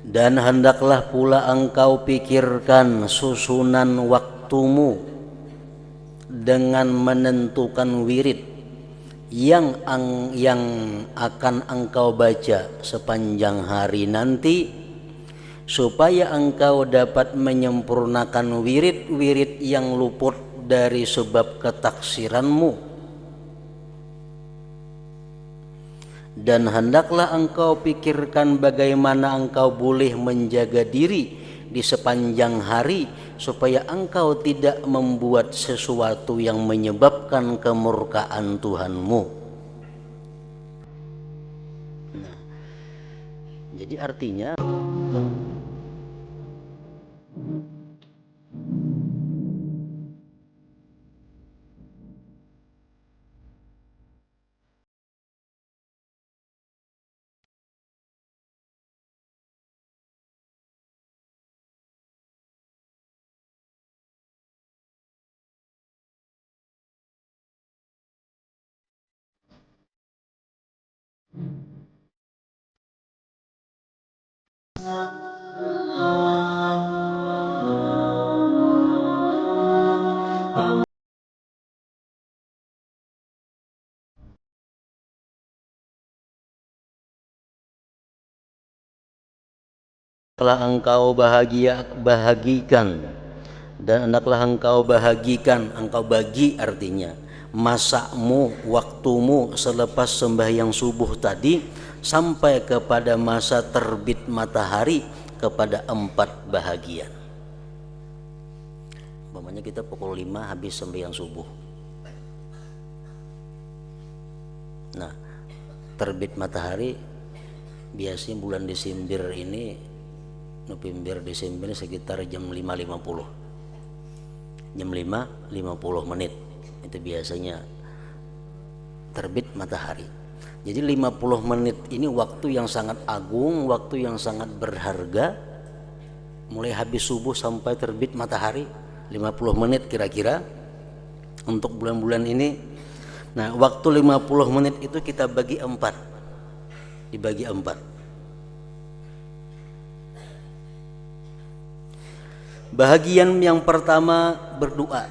Dan hendaklah pula engkau pikirkan susunan waktumu dengan menentukan wirid yang akan engkau baca sepanjang hari nanti, supaya engkau dapat menyempurnakan wirid-wirid yang luput dari sebab ketaksiranmu. Dan hendaklah engkau pikirkan bagaimana engkau boleh menjaga diri di sepanjang hari, supaya engkau tidak membuat sesuatu yang menyebabkan kemurkaan Tuhanmu. Nah, jadi artinya hendaklah engkau bahagikan, dan hendaklah engkau bahagikan, engkau bagi artinya masakmu, waktumu selepas sembahyang subuh tadi sampai kepada masa terbit matahari kepada 4 bahagian. Umpamanya kita pukul 5 habis sembahyang subuh. Nah, terbit matahari biasanya bulan Desember ini, November Desember sekitar jam 5.50. Jam 5.50 menit itu biasanya terbit matahari. Jadi 50 menit ini waktu yang sangat agung, waktu yang sangat berharga. Mulai habis subuh sampai terbit matahari 50 menit kira-kira untuk bulan-bulan ini. Nah, waktu 50 menit itu kita bagi 4. Dibagi 4. Bahagian yang pertama berdoa.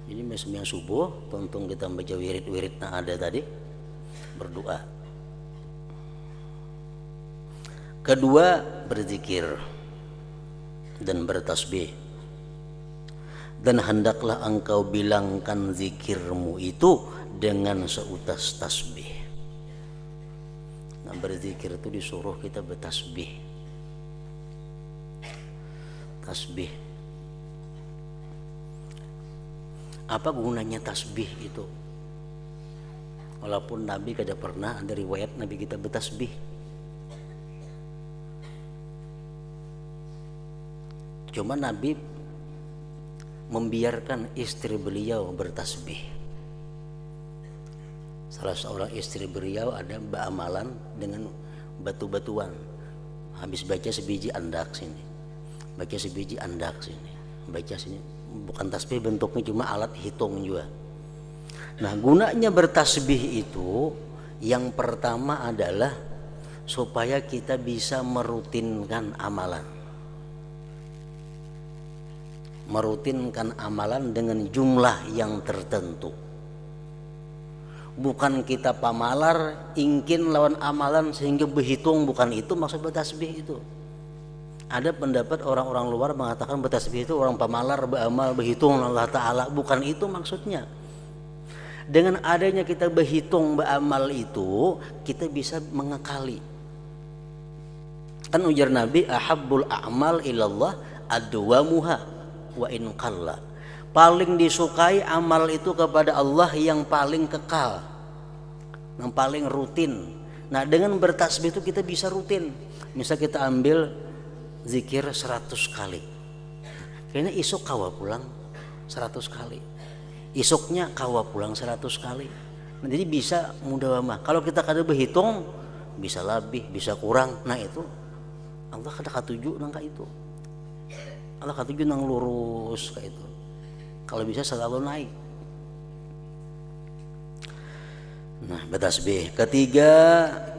Jadi sembahyang subuh, tonton kita baca wirid-wirid yang ada tadi, berdoa. Kedua, berzikir dan bertasbih. Dan hendaklah engkau bilangkan zikirmu itu dengan seutas tasbih. Nah, berzikir itu disuruh kita bertasbih. Tasbih. Apa gunanya tasbih itu? Walaupun Nabi kada pernah ada riwayat Nabi kita bertasbih. Cuma Nabi membiarkan istri beliau bertasbih. Salah seorang istri beliau ada beramalan dengan batu-batuan. Habis baca sebiji andak sini, baca sebiji andak sini, baca sini. Bukan tasbih bentuknya, cuma alat hitung juga. Nah, gunanya bertasbih itu yang pertama adalah supaya kita bisa merutinkan amalan. Merutinkan amalan dengan jumlah yang tertentu. Bukan kita pamalar ingin lawan amalan sehingga berhitung, bukan itu maksud bertasbih itu. Ada pendapat orang-orang luar mengatakan bertasbih itu orang pamalar, beramal, berhitung Allah Ta'ala. Bukan itu maksudnya. Dengan adanya kita berhitung, beramal itu, kita bisa mengekali. Kan ujar Nabi, ahabbul a'mal ilallah adwamuha wa in qalla. Paling disukai amal itu kepada Allah yang paling kekal, yang paling rutin. Nah, dengan bertasbih itu kita bisa rutin. Misal kita ambil zikir 100 kali, kayaknya isuk kawa pulang 100 kali, isuknya kawa pulang 100 kali. Nah, jadi bisa mudawamah. Kalau kita kada berhitung, bisa lebih, bisa kurang. Nah, itu Allah kada katuju nang itu. Allah katuju nang lurus kayak itu. Kalau bisa selalu naik. Nah, bertasbih. Ketiga,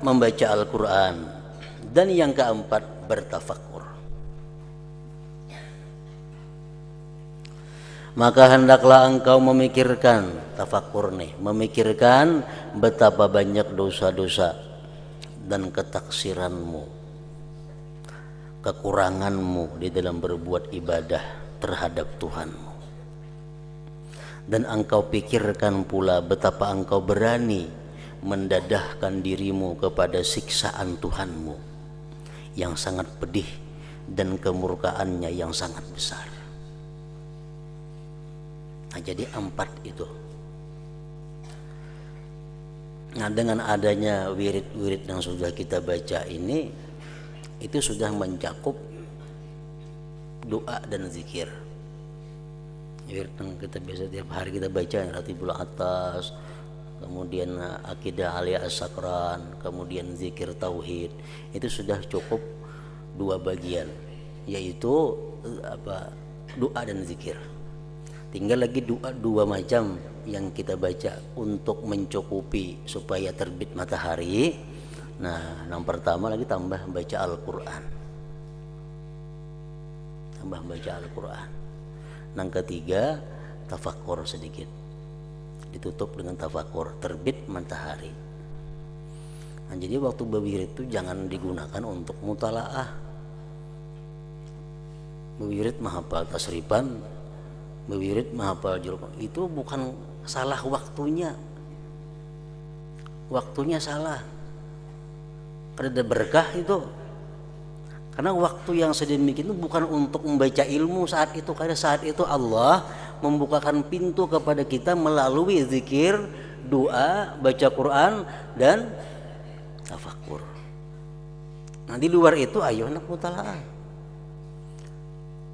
membaca Al-Quran. Dan yang keempat, bertafakur. Maka hendaklah engkau memikirkan, tafakur nih, memikirkan betapa banyak dosa-dosa dan ketaksiranmu, kekuranganmu di dalam berbuat ibadah terhadap Tuhanmu. Dan engkau pikirkan pula betapa engkau berani mendadahkan dirimu kepada siksaan Tuhanmu yang sangat pedih dan kemurkaannya yang sangat besar. Nah, jadi 4 itu. Nah, dengan adanya wirid-wirid yang sudah kita baca ini, itu sudah mencakup doa dan zikir. Wirid yang kita biasa tiap hari kita baca, Ratibul Atas, kemudian Akidah Aliyah As-Sakran, kemudian zikir tauhid, itu sudah cukup 2 bagian, yaitu doa dan zikir. Tinggal lagi doa 2 macam yang kita baca untuk mencukupi supaya terbit matahari. Nah, yang pertama lagi tambah baca Al-Quran. Tambah baca Al-Quran. Yang ketiga, tafakur sedikit. Ditutup dengan tafakur, terbit matahari. Nah, jadi waktu berwirid itu jangan digunakan untuk mutalaah. Berwirid menghafal tasrifan, berwirid menghafal juluk, itu bukan salah waktunya. Waktunya salah. Ada berkah itu. Karena waktu yang sedemikian itu bukan untuk membaca ilmu saat itu, karena saat itu Allah membukakan pintu kepada kita melalui zikir, doa, baca Quran dan tafakur. Nah, di luar itu ayo nak mutalaah.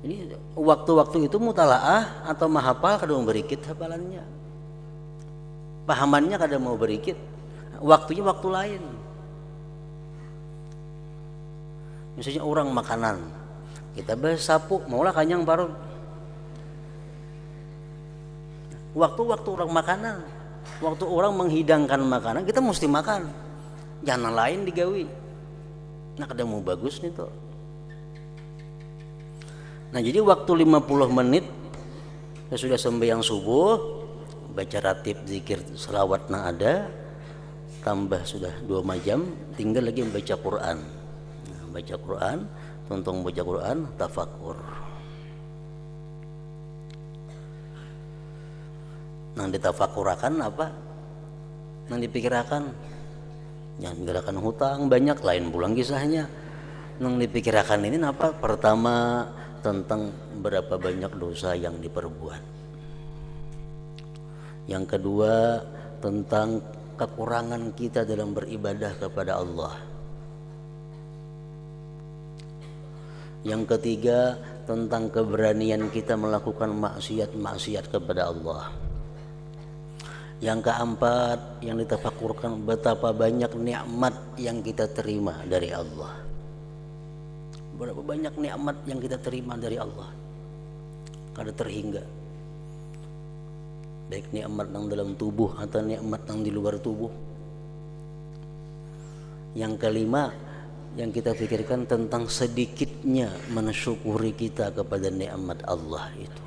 Ini waktu-waktu itu mutalaah atau mahafal kada mau berikit hafalannya, pahamannya kada mau berikit, waktunya waktu lain. Misalnya orang makanan, kita bersapu maulah kanyang baru. Waktu-waktu orang makanan, waktu orang menghidangkan makanan, kita mesti makan, jangan lain digawi. Nah, kada mau bagus nih tuh. Nah, jadi waktu 50 menit sudah sembahyang subuh, baca ratib zikir selawat na ada, tambah sudah 2 jam, tinggal lagi membaca Quran. Nah, baca Quran, tuntung baca Quran, tafakur. Nah, ditafakurakan apa? Nah, dipikirakan, jangan pikirkan hutang banyak, lain pulang kisahnya. Nah, dipikirakan ini apa? Pertama, tentang berapa banyak dosa yang diperbuat. Yang kedua, tentang kekurangan kita dalam beribadah kepada Allah. Yang ketiga, tentang keberanian kita melakukan maksiat-maksiat kepada Allah. Yang keempat, yang ditafakurkan betapa banyak nikmat yang kita terima dari Allah. Berapa banyak nikmat yang kita terima dari Allah, kada terhingga. Baik nikmat yang dalam tubuh atau nikmat yang di luar tubuh. Yang kelima, yang kita pikirkan tentang sedikitnya mensyukuri kita kepada nikmat Allah itu.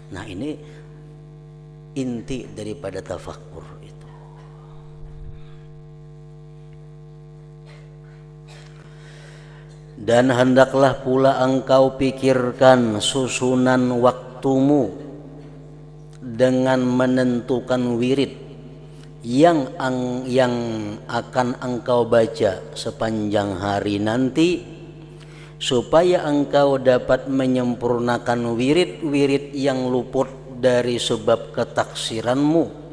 Nah, ini inti daripada tafakur itu. Dan hendaklah pula engkau pikirkan susunan waktumu dengan menentukan wirid yang akan engkau baca sepanjang hari nanti, supaya engkau dapat menyempurnakan wirid-wirid yang luput dari sebab ketaksiranmu.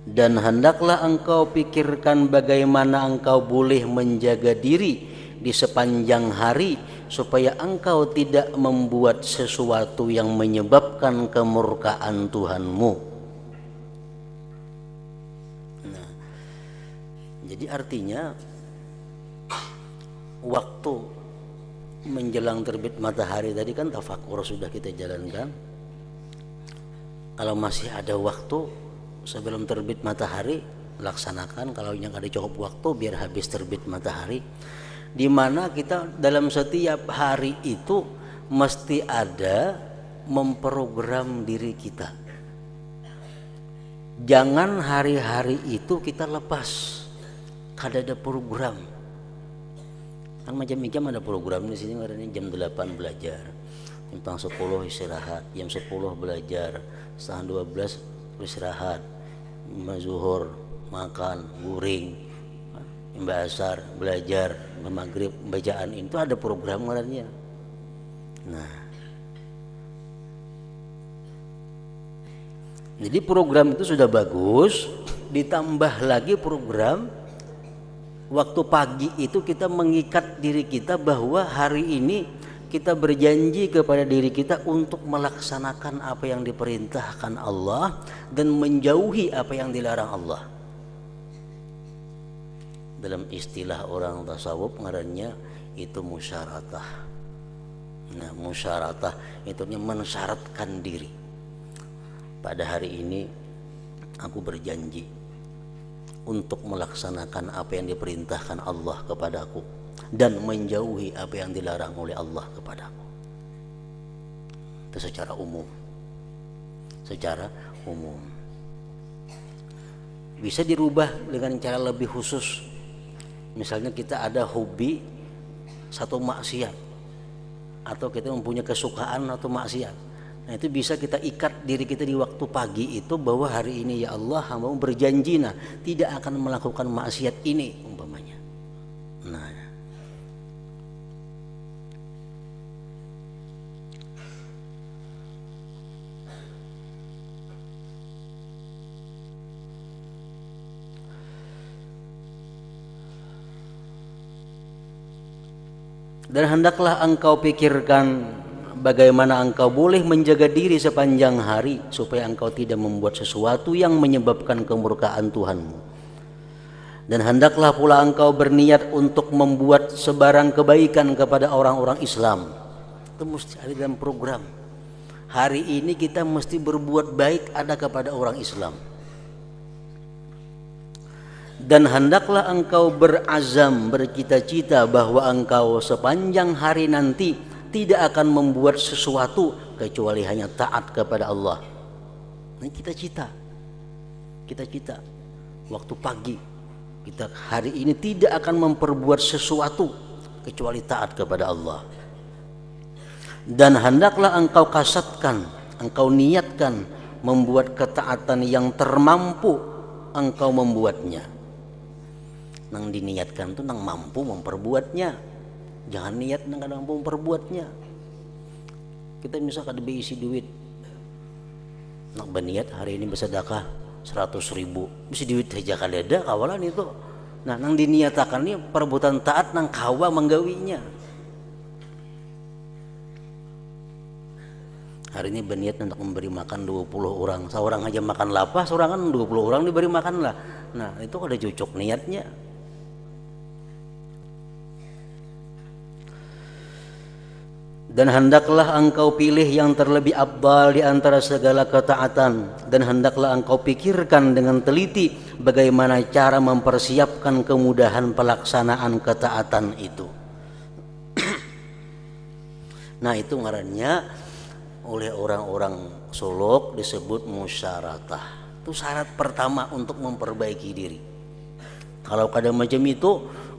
Dan hendaklah engkau pikirkan bagaimana engkau boleh menjaga diri di sepanjang hari supaya engkau tidak membuat sesuatu yang menyebabkan kemurkaan Tuhanmu. Nah, jadi artinya waktu menjelang terbit matahari tadi kan tafakur sudah kita jalankan. Kalau masih ada waktu sebelum terbit matahari laksanakan, kalau yang ada cukup waktu biar habis terbit matahari. Di mana kita dalam setiap hari itu mesti ada memprogram diri kita. Jangan hari-hari itu kita lepas. Kada ada program. Kan macam-macam ada program di sini, karena jam 8 belajar, jam 10 istirahat, jam 10 belajar, setengah 12 istirahat, zuhur makan, guring, mbak asar belajar, maghrib bacaan, itu ada program ngarannya. Nah, jadi program itu sudah bagus, ditambah lagi program waktu pagi itu kita mengikat diri kita bahwa hari ini kita berjanji kepada diri kita untuk melaksanakan apa yang diperintahkan Allah dan menjauhi apa yang dilarang Allah. Dalam istilah orang tasawuf ngarannya itu musyaratah. Nah, musyaratah itu mensyaratkan diri. Pada hari ini aku berjanji untuk melaksanakan apa yang diperintahkan Allah kepadaku dan menjauhi apa yang dilarang oleh Allah kepadaku. Itu secara umum. Secara umum. Bisa dirubah dengan cara lebih khusus. Misalnya kita ada hobi satu maksiat, atau kita mempunyai kesukaan atau maksiat. Nah, itu bisa kita ikat diri kita di waktu pagi itu bahwa hari ini ya Allah hamba berjanji tidak akan melakukan maksiat ini umpamanya. Nah, dan hendaklah engkau pikirkan bagaimana engkau boleh menjaga diri sepanjang hari supaya engkau tidak membuat sesuatu yang menyebabkan kemurkaan Tuhanmu. Dan hendaklah pula engkau berniat untuk membuat sebarang kebaikan kepada orang-orang Islam. Itu mesti ada dalam program. Hari ini kita mesti berbuat baik ada kepada orang Islam. Dan hendaklah engkau berazam, bercita-cita bahwa engkau sepanjang hari nanti tidak akan membuat sesuatu kecuali hanya taat kepada Allah. Ini cita-cita. Cita-cita. Waktu pagi kita hari ini tidak akan memperbuat sesuatu kecuali taat kepada Allah. Dan hendaklah engkau kasatkan, engkau niatkan membuat ketaatan yang termampu engkau membuatnya. Nang diniatkan tuh nang mampu memperbuatnya. Jangan niat nang kada mampu memperbuatnya. Kita misalkan ada isi duit, nak berniat hari ini bersedekah 100.000, bisa duit saja kada ada kawalan itu. Nah, nang diniatakan ini perbuatan taat nang kawa menggawinya. Hari ini berniat untuk memberi makan 20 orang, seorang aja makan lapar, seorang kan 20 orang diberi makan lah. Nah, itu ada cocok niatnya. Dan hendaklah engkau pilih yang terlebih afdal di antara segala ketaatan, dan hendaklah engkau pikirkan dengan teliti bagaimana cara mempersiapkan kemudahan pelaksanaan ketaatan itu. Nah, itu ngarannya oleh orang-orang Solok disebut musyaratah. Itu syarat pertama untuk memperbaiki diri. Kalau kada macam itu,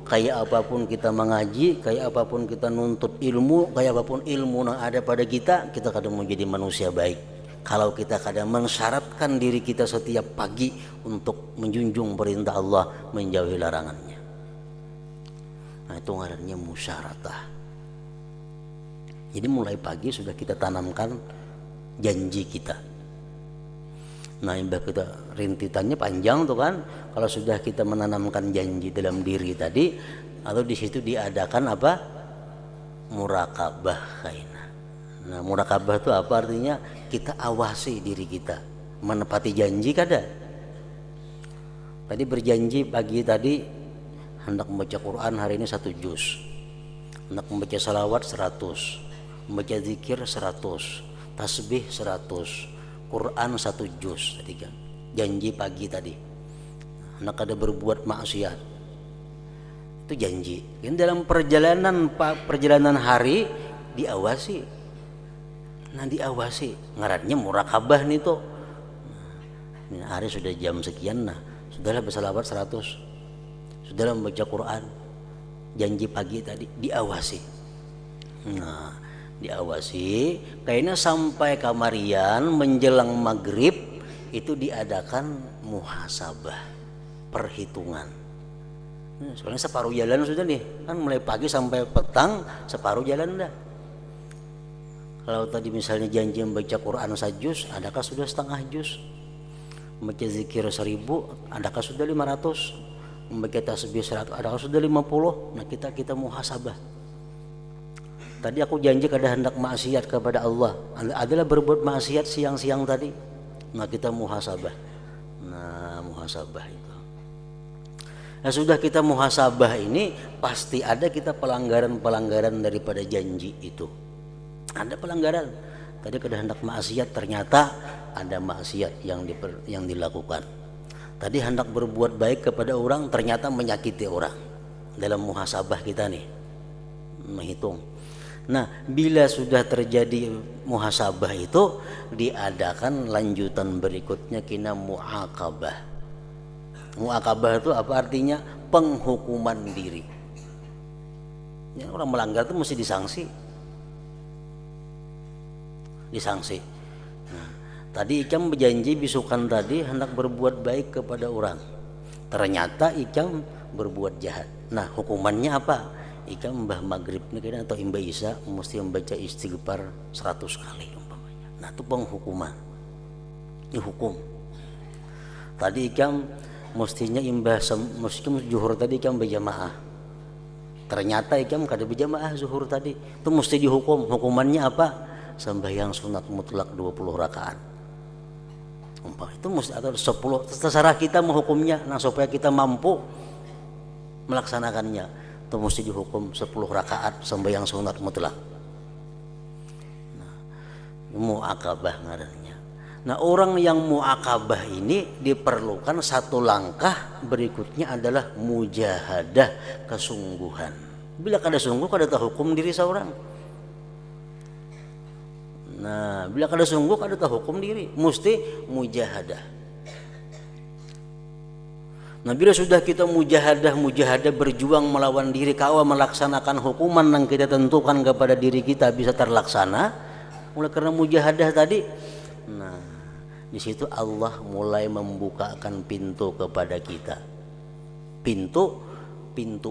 kayak apapun kita mengaji, kayak apapun kita nuntut ilmu, kayak apapun ilmu yang ada pada kita, kita kadang mau jadi manusia baik. Kalau kita kadang mensyaratkan diri kita setiap pagi untuk menjunjung perintah Allah, menjauhi larangannya. Nah, itu ngarannya musyaratah. Jadi mulai pagi sudah kita tanamkan janji kita. Nah, imbah kita rintitannya panjang tuh kan. Kalau sudah kita menanamkan janji dalam diri tadi, atau di situ diadakan apa? Murakabah kaina. Nah, murakabah itu apa artinya? Kita awasi diri kita, menepati janji kada. Tadi berjanji pagi tadi hendak membaca Quran hari ini 1 juz. Hendak membaca salawat 100, membaca zikir 100, tasbih 100, Quran 1 juz tadi kan. Janji pagi tadi. Hendak ada berbuat maksiat. Itu janji. Ini dalam perjalanan hari diawasi. Nah diawasi, ngarannya murakabah nih tuh. Ini hari sudah jam sekian, nah sudahlah bersalawat 100, sudahlah membaca Quran, janji pagi tadi diawasi. Nah diawasi, kayaknya sampai kamarian menjelang maghrib itu diadakan muhasabah, perhitungan. Soalnya separuh jalan sudah nih, kan mulai pagi sampai petang separuh jalan dah. Kalau tadi misalnya janji membaca Quran 1 juz, adakah sudah setengah juz? Membaca zikir 1000, adakah sudah 500? Membaca tasbih 100, adakah sudah 50? Nah kita muhasabah. Tadi aku janji kada hendak maksiat kepada Allah, adalah berbuat maksiat siang-siang tadi. Nah kita muhasabah. Nah muhasabah itu. Nah sudah kita muhasabah ini pasti ada kita pelanggaran-pelanggaran daripada janji itu. Ada pelanggaran. Tadi kada hendak maksiat, ternyata ada maksiat yang dilakukan. Tadi hendak berbuat baik kepada orang, ternyata menyakiti orang. Dalam muhasabah kita nih menghitung. Nah bila sudah terjadi muhasabah itu, diadakan lanjutan berikutnya kina mu'aqabah. Mu'aqabah itu apa artinya? Penghukuman diri. Ya, orang melanggar itu mesti disangsi. Nah, tadi Ikam berjanji bisukan tadi hendak berbuat baik kepada orang, ternyata Ikam berbuat jahat. Nah hukumannya apa? Ikam mbah maghrib ini atau imbah isya mesti membaca istighfar 100 kali umpamanya. Nah itu penghukuman, ini hukum. Tadi Ikam mestinya mesti zuhur tadi Ikam berjamaah, ternyata Ikam kada berjamaah zuhur tadi, itu mesti dihukum. Hukumannya apa? Sembahyang sunat mutlak 20 rakaat. Itu mesti atau 10, terserah kita menghukumnya. Nah supaya kita mampu melaksanakannya, itu mesti dihukum 10 rakaat sembahyang sunat mutlak. Nah, mu'aqabah ngarannya. Nah orang yang mu'aqabah ini diperlukan satu langkah berikutnya adalah mujahadah, kesungguhan. Bila kada sungguh kada tahu hukum diri seorang. Nah bila kada sungguh kada tahu hukum diri, mesti mujahadah. Nah bila sudah kita mujahadah berjuang melawan diri, kawa melaksanakan hukuman yang kita tentukan kepada diri kita bisa terlaksana. Mulai karena mujahadah tadi, nah di situ Allah mulai membukakan pintu kepada kita, pintu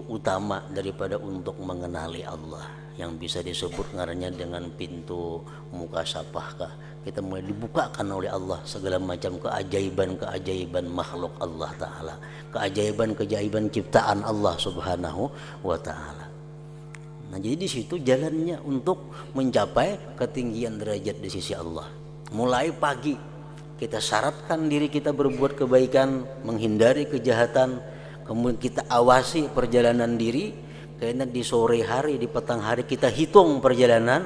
utama daripada untuk mengenali Allah, yang bisa disebut ngarannya dengan pintu mukasafah. Kita mulai dibukakan oleh Allah segala macam keajaiban makhluk Allah Ta'ala, keajaiban ciptaan Allah Subhanahu wa Ta'ala. Nah jadi di situ jalannya untuk mencapai ketinggian derajat di sisi Allah. Mulai pagi kita syaratkan diri kita berbuat kebaikan, menghindari kejahatan, kemudian kita awasi perjalanan diri. Karena di sore hari, di petang hari kita hitung perjalanan.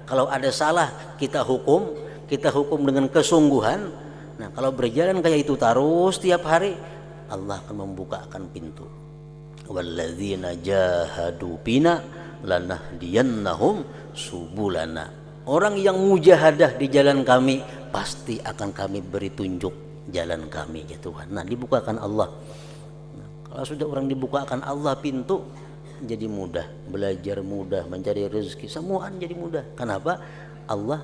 Kalau ada salah kita hukum dengan kesungguhan. Nah kalau berjalan kayak itu terus tiap hari, Allah akan membukakan pintu. Walladzina jahadu bina lanahdiyannahum subulana. Orang yang mujahadah di jalan kami, pasti akan kami beri tunjuk jalan kami ya Tuhan. Nah dibukakan Allah. Nah, kalau sudah orang dibukakan Allah pintu, jadi mudah, belajar mudah, mencari rezeki semuaan jadi mudah. Kenapa? Allah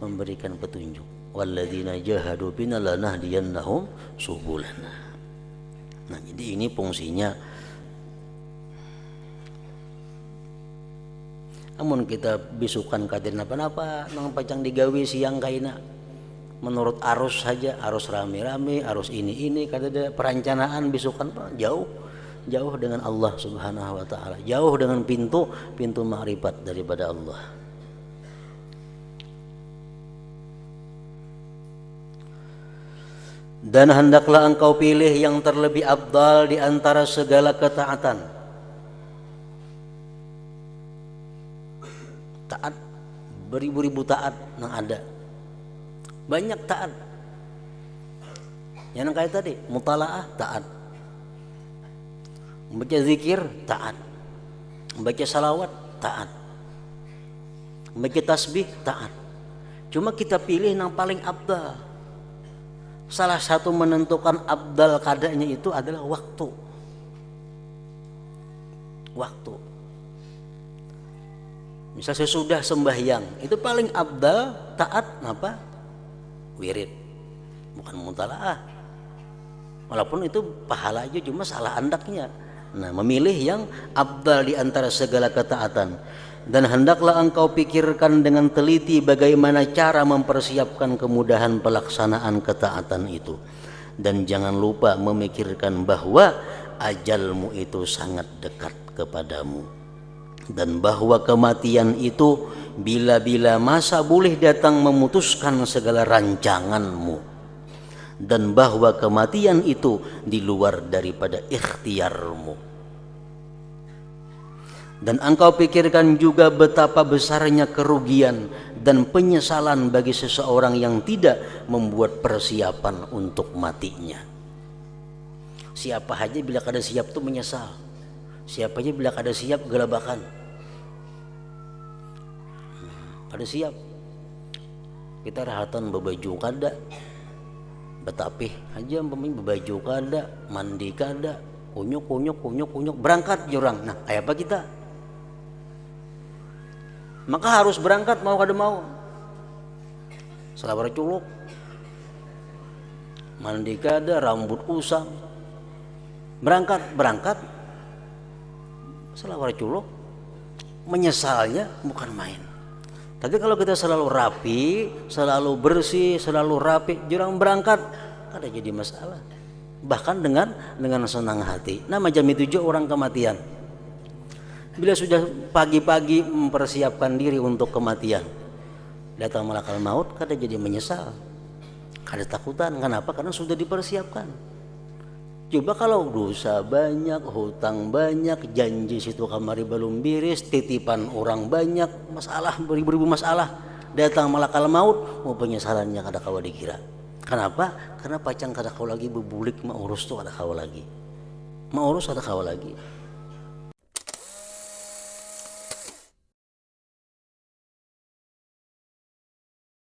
memberikan petunjuk. Walladzina jahadu bina lanahdiyannahum subulana. Nah jadi ini fungsinya. Namun kita bisukan kadir napa-napa nang pacang digawi siang kaina menurut arus saja, arus rame-rame, arus ini kada ada perencanaan bisukan jauh dengan Allah Subhanahu wa Ta'ala, jauh dengan pintu ma'rifat daripada Allah. Dan hendaklah engkau pilih yang terlebih afdal di antara segala ketaatan. beribu-ribu taat yang ada. Banyak taat. Yang kayak tadi, mutalaah taat. Membaca zikir taat. Membaca salawat taat. Membaca tasbih taat. Cuma kita pilih yang paling abdal. Salah satu menentukan abdal kadanya itu adalah waktu. Waktu. Misal sesudah sembahyang, itu paling abdal taat apa? Wirid. Bukan mutalaah. Walaupun itu pahala aja, cuma salah andaknya. Nah, memilih yang abdal di antara segala ketaatan. Dan hendaklah engkau pikirkan dengan teliti bagaimana cara mempersiapkan kemudahan pelaksanaan ketaatan itu. Dan jangan lupa memikirkan bahwa ajalmu itu sangat dekat kepadamu. Dan bahwa kematian itu bila-bila masa boleh datang memutuskan segala rancanganmu. Dan bahwa kematian itu di luar daripada ikhtiarmu. Dan engkau pikirkan juga betapa besarnya kerugian dan penyesalan bagi seseorang yang tidak membuat persiapan untuk matinya. Siapa aja bila kada siap tuh menyesal. Siapa aja bila kada siap gelabakan. Kada siap. Kita rahatan bebaju kada. Betapih aja pemain bebaju kada, mandi kada, kunyuk berangkat jurang. Nah, kayak apa kita? Maka harus berangkat mau kada mau. Salah culuk, mandi kada, rambut usang, berangkat. Salah culuk, menyesalnya bukan main. Tapi kalau kita selalu rapi, selalu bersih, selalu rapi, jurang berangkat, kada jadi masalah. Bahkan dengan senang hati. Nah, macam itu juga orang kematian. Bila sudah pagi-pagi mempersiapkan diri untuk kematian, datang malakal maut, kada jadi menyesal, kada takutan. Kenapa? Karena sudah dipersiapkan. Coba kalau dosa banyak, hutang banyak, janji situ kamari belum beres, titipan orang banyak, masalah beribu-ribu masalah, datang malakal maut, mau penyesalannya kada kawa dikira. Kenapa? Karena pacang kada kawa lagi bebulik, mau urus tuh kada kawa lagi, mau urus kada kawa lagi.